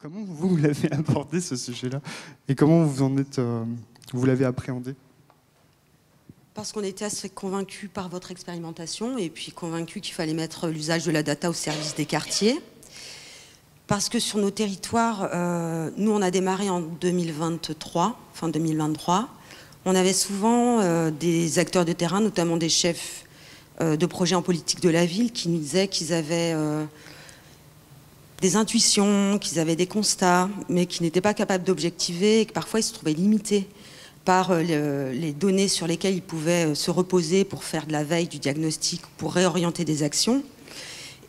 Comment vous l'avez abordé ce sujet-là et comment vous en êtes, vous l'avez appréhendé? Parce qu'on était assez convaincus par votre expérimentation et puis convaincus qu'il fallait mettre l'usage de la data au service des quartiers. Parce que sur nos territoires, nous on a démarré en 2023, fin 2023. On avait souvent des acteurs de terrain, notamment des chefs de projets en politique de la ville, qui nous disaient qu'ils avaient des intuitions, qu'ils avaient des constats, mais qui n'étaient pas capables d'objectiver et que parfois ils se trouvaient limités par les données sur lesquelles ils pouvaient se reposer pour faire de la veille, du diagnostic, pour réorienter des actions.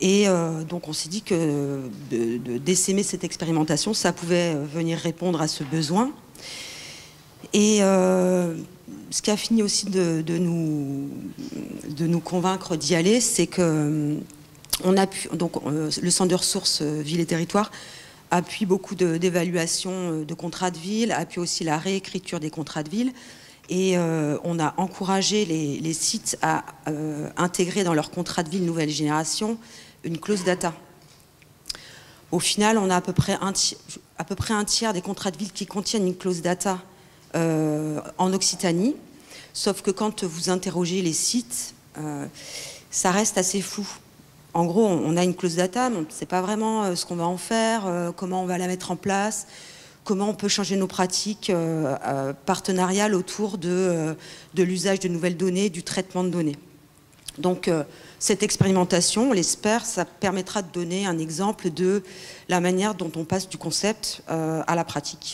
Et donc on s'est dit que d'essaimer cette expérimentation, ça pouvait venir répondre à ce besoin. Et ce qui a fini aussi de nous convaincre d'y aller, c'est que le centre de ressources Ville et Territoire appuie beaucoup d'évaluations de contrats de ville, appuie aussi la réécriture des contrats de ville. Et on a encouragé les sites à intégrer dans leur contrat de ville nouvelle génération une clause data. Au final, on a à peu près un tiers des contrats de ville qui contiennent une clause data en Occitanie. Sauf que quand vous interrogez les sites, ça reste assez flou. En gros, on a une clause data, mais on ne sait pas vraiment ce qu'on va en faire, comment on va la mettre en place, comment on peut changer nos pratiques partenariales autour de l'usage de nouvelles données, du traitement de données. Donc, cette expérimentation, on l'espère, ça permettra de donner un exemple de la manière dont on passe du concept à la pratique.